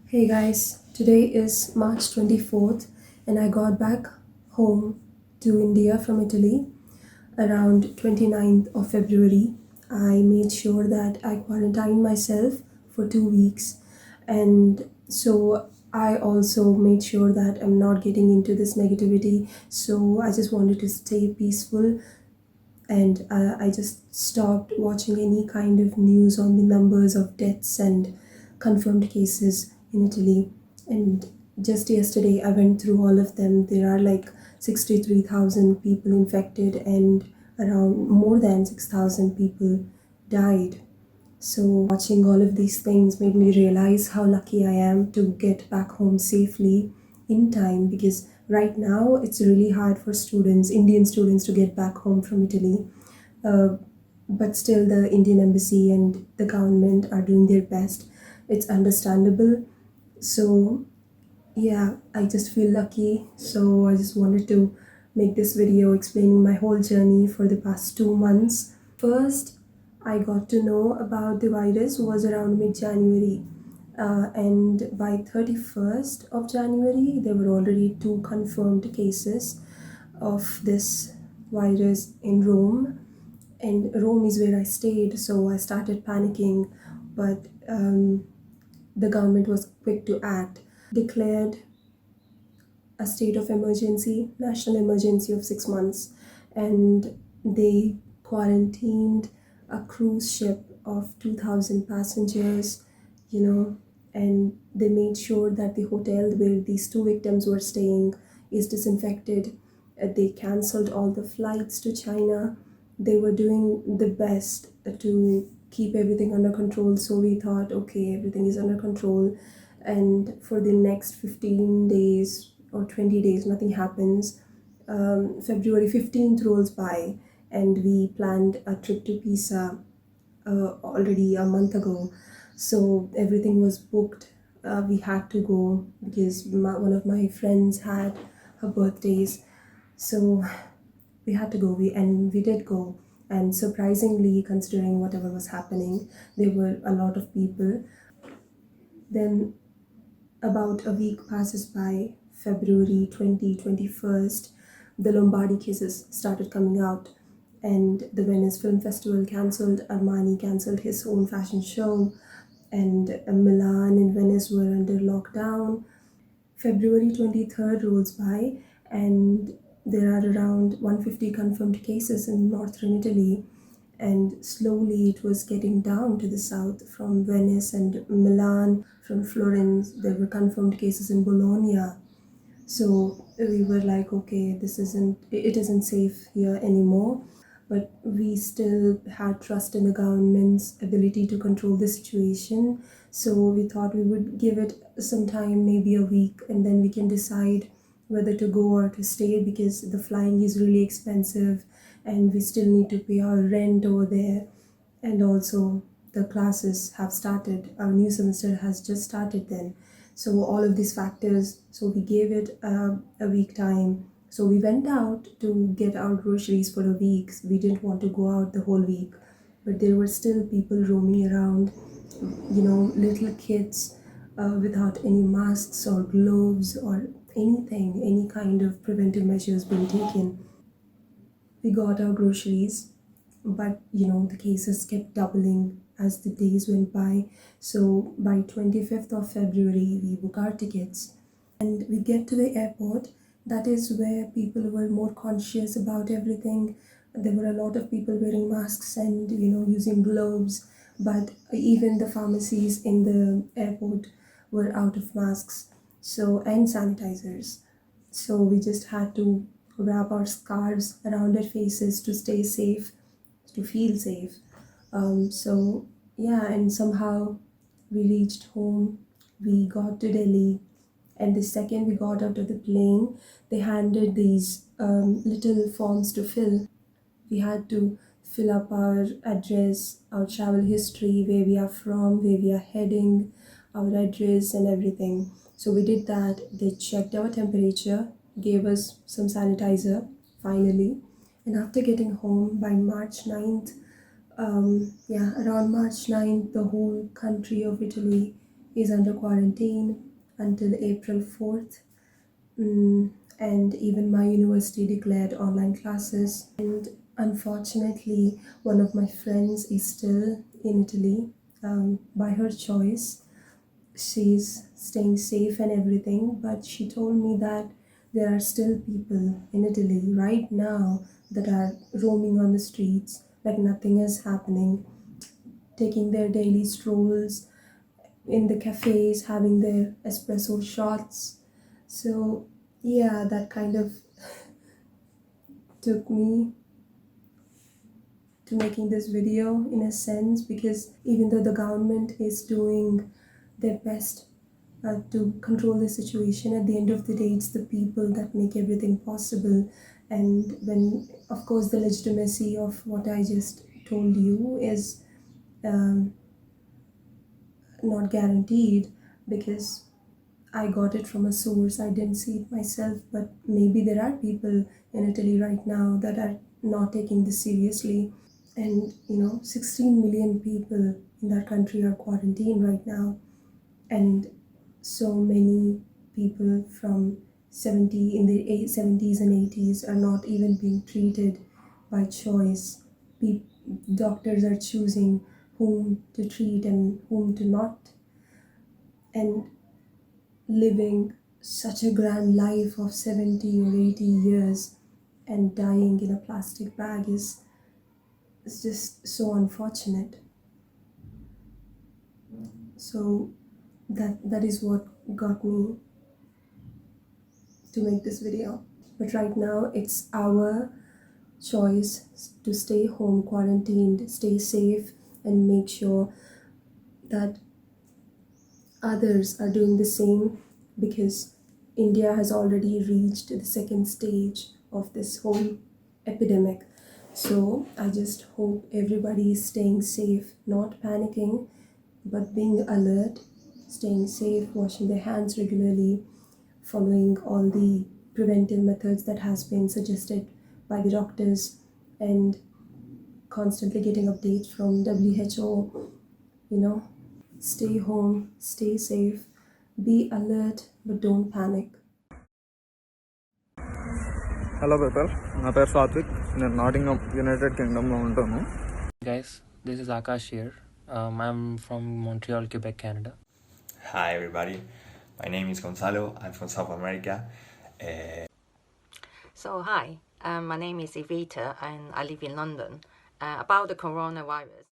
Hey guys, today is March 24th and I got back home to India from Italy around 29th of February. I made sure that I quarantined myself for 2 weeks, and so I also made sure that I'm not getting into this negativity. So I just wanted to stay peaceful, and I just stopped watching any kind of news on the numbers of deaths and confirmed cases in Italy. And just yesterday, I went through all of them. There are like 63,000 people infected, and around more than 6,000 people died. So, watching all of these things made me realize how lucky I am to get back home safely in time, because right now it's really hard for students, Indian students, to get back home from Italy. Uh, but still, the Indian embassy and the government are doing their best. It's understandable. So, yeah, I just feel lucky. So, I just wanted to make this video explaining my whole journey for the past 2 months. First, I got to know about the virus was around mid-January, and by 31st of January there were already two confirmed cases of this virus in Rome, and Rome is where I stayed, so I started panicking. But the government was quick to act, declared a state of emergency, national emergency of 6 months, and they quarantined a cruise ship of 2,000 passengers, you know, and they made sure that the hotel where these two victims were staying is disinfected. They cancelled all the flights to China. They were doing the best to keep everything under control. So we thought, okay, everything is under control. And for the next 15 days or 20 days, nothing happens. February 15th rolls by, and we planned a trip to Pisa already a month ago. So everything was booked. We had to go because one of my friends had her birthdays. So we had to go, and we did go. And surprisingly, considering whatever was happening, there were a lot of people. Then about a week passes by, February 2021st, the Lombardi cases started coming out, and the Venice Film Festival cancelled, Armani cancelled his own fashion show, and Milan and Venice were under lockdown. February 23rd rolls by, and there are around 150 confirmed cases in northern Italy, and slowly it was getting down to the south from Venice and Milan, from Florence. There were confirmed cases in Bologna. So we were like, okay, it isn't safe here anymore. But we still had trust in the government's ability to control the situation. So we thought we would give it some time, maybe a week, and then we can decide whether to go or to stay, because the flying is really expensive and we still need to pay our rent over there. And also, the classes have started, our new semester has just started then. So all of these factors, so we gave it a week time. So we went out to get our groceries for a week. We didn't want to go out the whole week, but there were still people roaming around, little kids without any masks or gloves or anything, any kind of preventive measures being taken. We got our groceries, but the cases kept doubling as the days went by. So by 25th of February, we book our tickets and we get to the airport. That is where people were more conscious about everything. There were a lot of people wearing masks and using gloves, but even the pharmacies in the airport were out of masks, so, and sanitizers. So we just had to wrap our scarves around our faces to stay safe, to feel safe. So yeah, and somehow we reached home. We got to Delhi, and the second we got out of the plane, they handed these little forms to fill. We had to fill up our address, our travel history, where we are from, where we are heading, our address, and everything. So we did that. They checked our temperature, gave us some sanitizer finally. And after getting home by March 9th, around March 9th, the whole country of Italy is under quarantine until April 4th. Mm, and even my university declared online classes. And unfortunately, one of my friends is still in Italy by her choice. She's staying safe and everything, but she told me that there are still people in Italy right now that are roaming on the streets like nothing is happening, taking their daily strolls in the cafes, having their espresso shots. So, yeah, that kind of took me to making this video in a sense, because even though the government is doing their best to control the situation, at the end of the day it's the people that make everything possible. And when, of course, the legitimacy of what I just told you is um, not guaranteed, because I got it from a source, I didn't see it myself. But maybe there are people in Italy right now that are not taking this seriously. And 16 million people in that country are quarantined right now. And so many people from 70s and 80s are not even being treated by choice. Pe- Doctors are choosing whom to treat and whom to not. And living such a grand life of 70 or 80 years and dying in a plastic bag is just so unfortunate. So that is what got me to make this video. But right now it's our choice to stay home quarantined, stay safe, and make sure that others are doing the same, because India has already reached the second stage of this whole epidemic. So I just hope everybody is staying safe, not panicking, but being alert, staying safe, washing their hands regularly, following all the preventive methods that has been suggested by the doctors, and constantly getting updates from WHO. you know Stay home, stay safe, be alert, but don't panic. Hello people, నా పేరు సాత్విక్. నేను నాటింగమ్ United కింగ్డమ్లో ఉంటాను. Guys, this is Akash here. I'm from Montreal, Quebec, Canada. Hi everybody, my name is Gonzalo. I'm from South America. So hi, my name is Evita and I live in London. About the coronavirus,